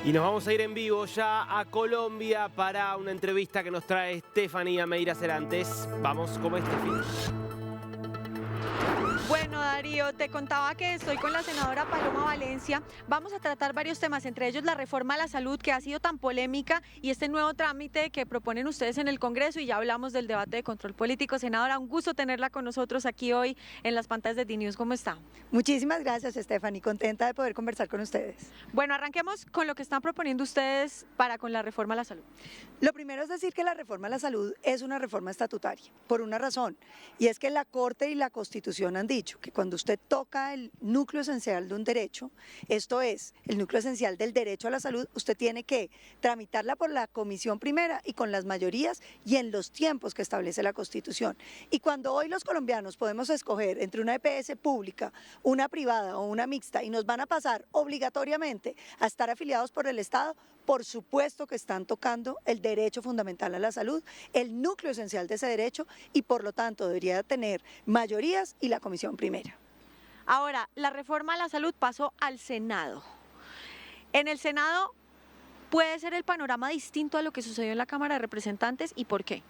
Y nos vamos a ir en vivo ya a Colombia para una entrevista que nos trae Estefanía Meira Cerantes. Vamos con Estefi. Bueno, Darío, te contaba que estoy con la senadora Paloma Valencia. Vamos a tratar varios temas, entre ellos la reforma a la salud, que ha sido tan polémica, y este nuevo trámite que proponen ustedes en el Congreso, y ya hablamos del debate de control político. Senadora, un gusto tenerla con nosotros aquí hoy en las pantallas de DNews. ¿Cómo está? Muchísimas gracias, Stephanie. Contenta de poder conversar con ustedes. Bueno, arranquemos con lo que están proponiendo ustedes para con la reforma a la salud. Lo primero es decir que la reforma a la salud es una reforma estatutaria, por una razón, y es que la Corte y la Constitución han dicho que cuando usted toca el núcleo esencial de un derecho, esto es, el núcleo esencial del derecho a la salud, usted tiene que tramitarla por la comisión primera y con las mayorías y en los tiempos que establece la Constitución. Y cuando hoy los colombianos podemos escoger entre una EPS pública, una privada o una mixta y nos van a pasar obligatoriamente a estar afiliados por el Estado, por supuesto que están tocando el derecho fundamental a la salud, el núcleo esencial de ese derecho, y por lo tanto debería tener mayorías y la comisión primera. Ahora, la reforma a la salud pasó al Senado. En el Senado puede ser el panorama distinto a lo que sucedió en la Cámara de Representantes, ¿y por qué?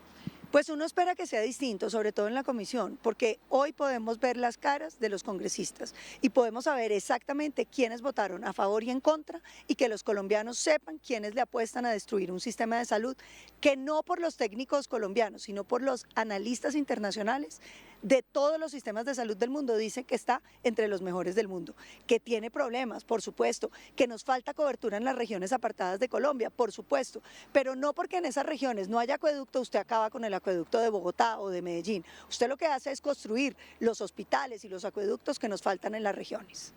Pues uno espera que sea distinto, sobre todo en la comisión, porque hoy podemos ver las caras de los congresistas y podemos saber exactamente quiénes votaron a favor y en contra, y que los colombianos sepan quiénes le apuestan a destruir un sistema de salud que no por los técnicos colombianos, sino por los analistas internacionales de todos los sistemas de salud del mundo dicen que está entre los mejores del mundo, que tiene problemas, por supuesto, que nos falta cobertura en las regiones apartadas de Colombia, por supuesto, pero no porque en esas regiones no haya acueducto, usted acaba con el acueducto de Bogotá o de Medellín. Usted lo que hace es construir los hospitales y los acueductos que nos faltan en las regiones.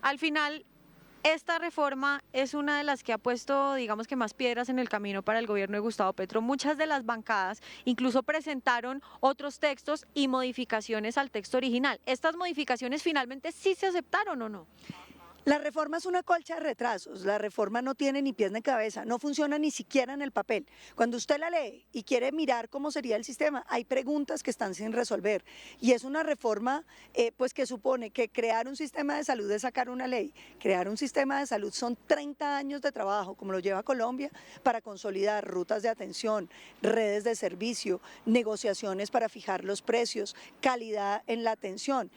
Al final, esta reforma es una de las que ha puesto, digamos que más piedras en el camino para el gobierno de Gustavo Petro. Muchas de las bancadas incluso presentaron otros textos y modificaciones al texto original. ¿Estas modificaciones finalmente sí se aceptaron o no? La reforma es una colcha de retrasos, la reforma no tiene ni pies ni cabeza, no funciona ni siquiera en el papel. Cuando usted la lee y quiere mirar cómo sería el sistema, hay preguntas que están sin resolver, y es una reforma pues que supone que crear un sistema de salud es sacar una ley. Crear un sistema de salud son 30 años de trabajo, como lo lleva Colombia, para consolidar rutas de atención, redes de servicio, negociaciones para fijar los precios, calidad en la atención.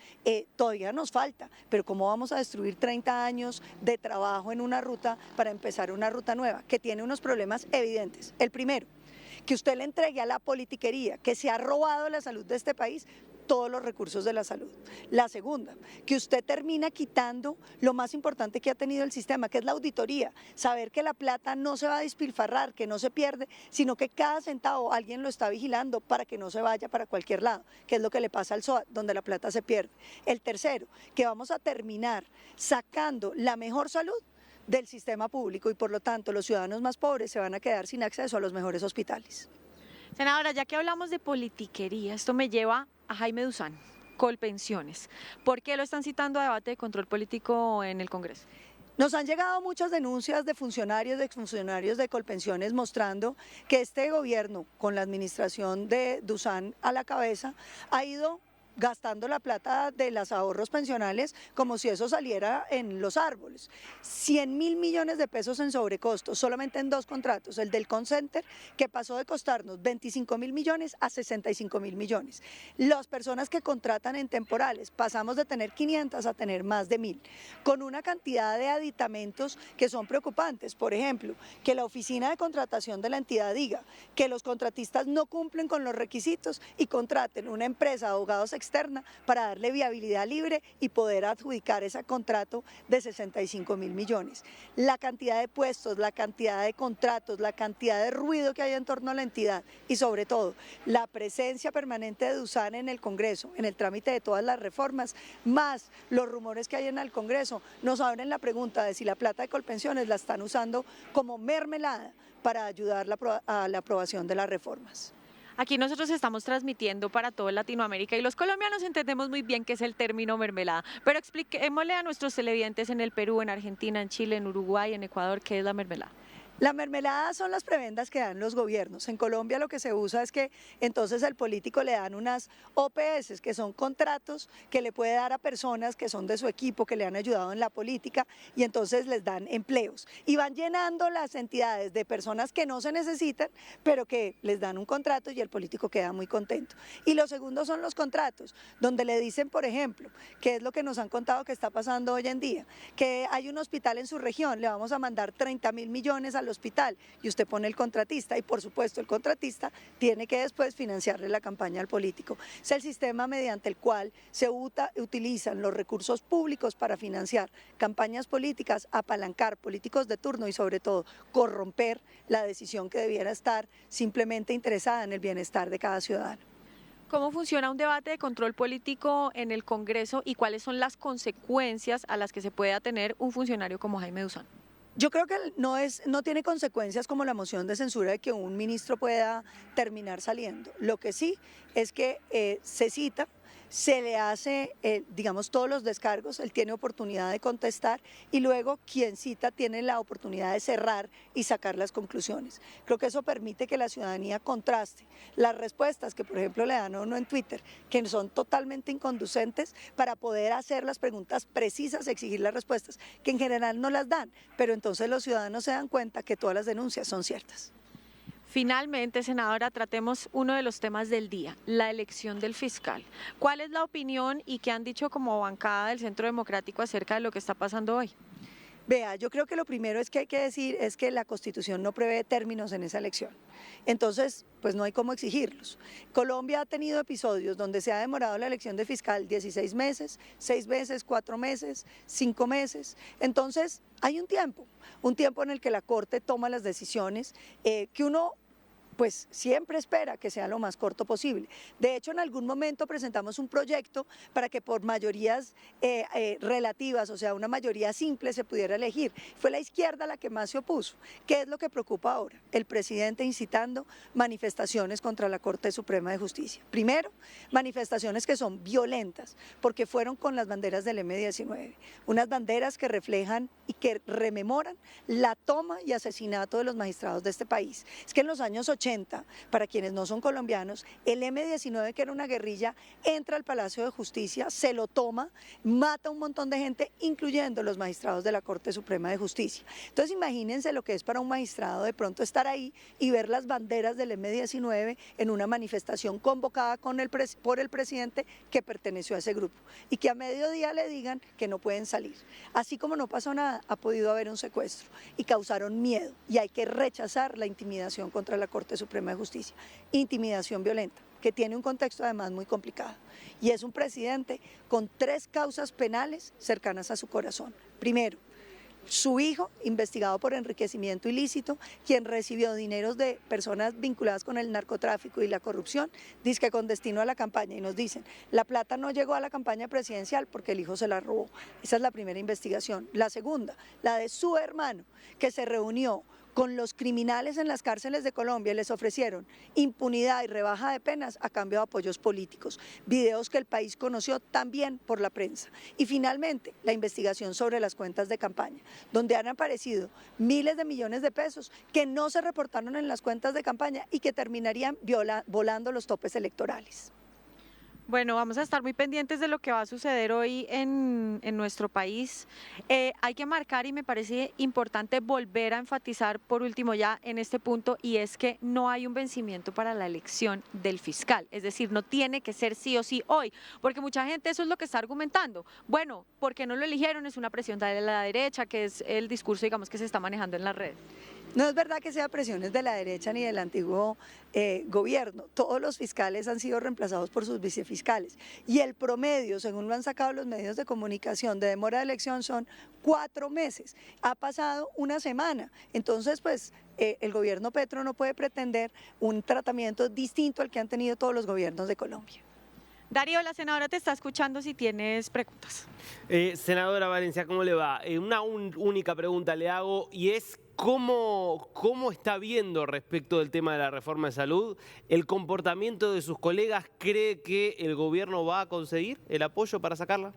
Todavía nos falta, pero ¿cómo vamos a destruir 30 años de trabajo en una ruta para empezar una ruta nueva que tiene unos problemas evidentes? El primero, que usted le entregue a la politiquería que se ha robado la salud de este país todos los recursos de la salud. La segunda, que usted termina quitando lo más importante que ha tenido el sistema, que es la auditoría, saber que la plata no se va a despilfarrar, que no se pierde, sino que cada centavo alguien lo está vigilando para que no se vaya para cualquier lado, que es lo que le pasa al SOAT, donde la plata se pierde. El tercero, que vamos a terminar sacando la mejor salud del sistema público, y por lo tanto los ciudadanos más pobres se van a quedar sin acceso a los mejores hospitales. Senadora, ya que hablamos de politiquería, esto me lleva a Jaime Duzán, Colpensiones. ¿Por qué lo están citando a debate de control político en el Congreso? Nos han llegado muchas denuncias de funcionarios, de exfuncionarios de Colpensiones, mostrando que este gobierno, con la administración de Duzán a la cabeza, ha ido gastando la plata de los ahorros pensionales como si eso saliera en los árboles. 100.000 millones de pesos en sobrecostos, solamente en 2 contratos, el del Call Center, que pasó de costarnos 25.000 millones a 65.000 millones. Las personas que contratan en temporales, pasamos de tener 500 a tener más de 1.000, con una cantidad de aditamentos que son preocupantes. Por ejemplo, que la oficina de contratación de la entidad diga que los contratistas no cumplen con los requisitos y contraten una empresa de abogados externa para darle viabilidad libre y poder adjudicar ese contrato de 65.000 millones. La cantidad de puestos, la cantidad de contratos, la cantidad de ruido que hay en torno a la entidad, y sobre todo la presencia permanente de Duzán en el Congreso, en el trámite de todas las reformas, más los rumores que hay en el Congreso, nos abren la pregunta de si la plata de Colpensiones la están usando como mermelada para ayudar a la aprobación de las reformas. Aquí nosotros estamos transmitiendo para toda Latinoamérica y los colombianos entendemos muy bien qué es el término mermelada, pero expliquémosle a nuestros televidentes en el Perú, en Argentina, en Chile, en Uruguay, en Ecuador, qué es la mermelada. La mermelada son las prebendas que dan los gobiernos. En Colombia lo que se usa es que entonces al político le dan unas OPS, que son contratos que le puede dar a personas que son de su equipo, que le han ayudado en la política, y entonces les dan empleos. Y van llenando las entidades de personas que no se necesitan, pero que les dan un contrato y el político queda muy contento. Y lo segundo son los contratos, donde le dicen, por ejemplo, que es lo que nos han contado que está pasando hoy en día, que hay un hospital en su región, le vamos a mandar 30.000 millones al hospital y usted pone el contratista y por supuesto el contratista tiene que después financiarle la campaña al político. Es el sistema mediante el cual se utilizan los recursos públicos para financiar campañas políticas, apalancar políticos de turno y sobre todo corromper la decisión que debiera estar simplemente interesada en el bienestar de cada ciudadano. ¿Cómo funciona un debate de control político en el Congreso y cuáles son las consecuencias a las que se puede atener un funcionario como Jaime Duzán? Yo creo que no tiene consecuencias como la moción de censura de que un ministro pueda terminar saliendo. Lo que sí es que se cita, se le hace, digamos, todos los descargos, él tiene oportunidad de contestar y luego quien cita tiene la oportunidad de cerrar y sacar las conclusiones. Creo que eso permite que la ciudadanía contraste las respuestas que, por ejemplo, le dan a uno en Twitter, que son totalmente inconducentes, para poder hacer las preguntas precisas, exigir las respuestas, que en general no las dan, pero entonces los ciudadanos se dan cuenta que todas las denuncias son ciertas. Finalmente, senadora, tratemos uno de los temas del día, la elección del fiscal. ¿Cuál es la opinión y qué han dicho como bancada del Centro Democrático acerca de lo que está pasando hoy? Vea, yo creo que lo primero es que hay que decir es que la Constitución no prevé términos en esa elección. Entonces, pues no hay cómo exigirlos. Colombia ha tenido episodios donde se ha demorado la elección de fiscal 16 meses, 6 meses, 4 meses, 5 meses. Entonces, hay un tiempo en el que la Corte toma las decisiones que uno pues siempre espera que sea lo más corto posible. De hecho, en algún momento presentamos un proyecto para que por mayorías relativas, o sea, una mayoría simple, se pudiera elegir. Fue la izquierda la que más se opuso. ¿Qué es lo que preocupa ahora? El presidente incitando manifestaciones contra la Corte Suprema de Justicia. Primero, manifestaciones que son violentas, porque fueron con las banderas del M-19, unas banderas que reflejan y que rememoran la toma y asesinato de los magistrados de este país. Es que en los años 80, para quienes no son colombianos, el M-19, que era una guerrilla, entra al Palacio de Justicia, se lo toma, mata a un montón de gente, incluyendo los magistrados de la Corte Suprema de Justicia. Entonces imagínense lo que es para un magistrado de pronto estar ahí y ver las banderas del M-19 en una manifestación convocada por el presidente que perteneció a ese grupo y que a mediodía le digan que no pueden salir. Así como no pasó nada, ha podido haber un secuestro y causaron miedo, y hay que rechazar la intimidación contra la Corte Suprema de Justicia, intimidación violenta, que tiene un contexto además muy complicado, y es un presidente con 3 causas penales cercanas a su corazón. Primero, su hijo, investigado por enriquecimiento ilícito, quien recibió dineros de personas vinculadas con el narcotráfico y la corrupción, dizque con destino a la campaña, y nos dicen, la plata no llegó a la campaña presidencial porque el hijo se la robó. Esa es la primera investigación. La segunda, la de su hermano, que se reunió con los criminales en las cárceles de Colombia y les ofrecieron impunidad y rebaja de penas a cambio de apoyos políticos. Videos que el país conoció también por la prensa. Y finalmente, la investigación sobre las cuentas de campaña, donde han aparecido miles de millones de pesos que no se reportaron en las cuentas de campaña y que terminarían volando los topes electorales. Bueno, vamos a estar muy pendientes de lo que va a suceder hoy en nuestro país. Hay que marcar, y me parece importante volver a enfatizar por último ya en este punto, y es que no hay un vencimiento para la elección del fiscal. Es decir, no tiene que ser sí o sí hoy, porque mucha gente eso es lo que está argumentando. Bueno, porque no lo eligieron, es una presión de la derecha, que es el discurso, digamos, que se está manejando en las redes. No es verdad que sea presiones de la derecha ni del antiguo gobierno. Todos los fiscales han sido reemplazados por sus vicefiscales. Y el promedio, según lo han sacado los medios de comunicación, de demora de elección son 4 meses. Ha pasado una semana. Entonces, pues, el gobierno Petro no puede pretender un tratamiento distinto al que han tenido todos los gobiernos de Colombia. Darío, la senadora te está escuchando si tienes preguntas. Senadora Valencia, ¿cómo le va? Una única pregunta le hago, y es ¿cómo está viendo respecto del tema de la reforma de salud el comportamiento de sus colegas? ¿Cree que el gobierno va a conseguir el apoyo para sacarla?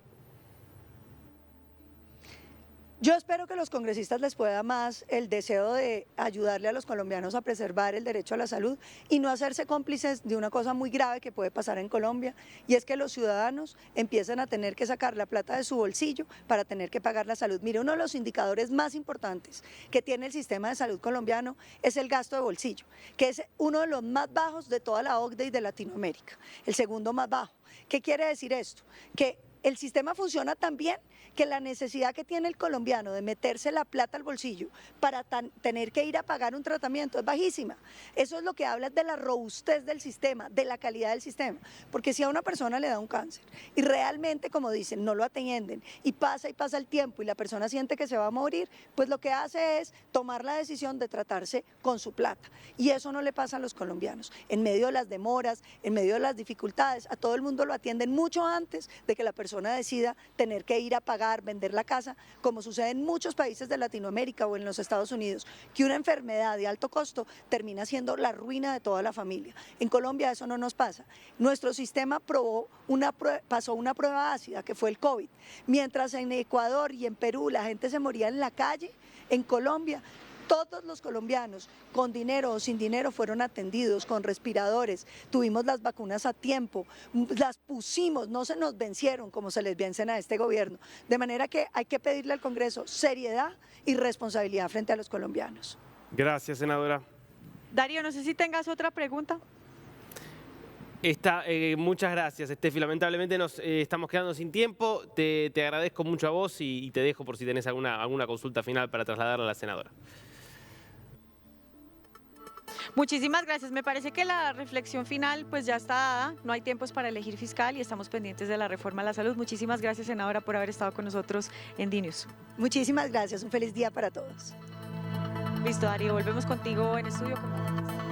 Yo espero que los congresistas les pueda más el deseo de ayudarle a los colombianos a preservar el derecho a la salud y no hacerse cómplices de una cosa muy grave que puede pasar en Colombia, y es que los ciudadanos empiecen a tener que sacar la plata de su bolsillo para tener que pagar la salud. Mire, uno de los indicadores más importantes que tiene el sistema de salud colombiano es el gasto de bolsillo, que es uno de los más bajos de toda la OCDE y de Latinoamérica, el segundo más bajo. ¿Qué quiere decir esto? Que el sistema funciona tan bien que la necesidad que tiene el colombiano de meterse la plata al bolsillo para tener que ir a pagar un tratamiento es bajísima. Eso es lo que habla de la robustez del sistema, de la calidad del sistema. Porque si a una persona le da un cáncer y realmente, como dicen, no lo atienden y pasa el tiempo y la persona siente que se va a morir, pues lo que hace es tomar la decisión de tratarse con su plata. Y eso no le pasa a los colombianos. En medio de las demoras, en medio de las dificultades, a todo el mundo lo atienden mucho antes de que la persona decida tener que ir a pagar, vender la casa, como sucede en muchos países de Latinoamérica o en los Estados Unidos, que una enfermedad de alto costo termina siendo la ruina de toda la familia. En Colombia eso no nos pasa. Nuestro sistema pasó una prueba ácida, que fue el COVID. Mientras en Ecuador y en Perú la gente se moría en la calle, en Colombia todos los colombianos, con dinero o sin dinero, fueron atendidos con respiradores, tuvimos las vacunas a tiempo, las pusimos, no se nos vencieron como se les vencen a este gobierno. De manera que hay que pedirle al Congreso seriedad y responsabilidad frente a los colombianos. Gracias, senadora. Darío, no sé si tengas otra pregunta. Muchas gracias, Estefi. Lamentablemente nos estamos quedando sin tiempo. Te agradezco mucho a vos y te dejo por si tenés alguna consulta final para trasladarla a la senadora. Muchísimas gracias. Me parece que la reflexión final pues ya está dada. No hay tiempos para elegir fiscal y estamos pendientes de la reforma a la salud. Muchísimas gracias, senadora, por haber estado con nosotros en DNews. Muchísimas gracias. Un feliz día para todos. Listo, Darío. Volvemos contigo en estudio.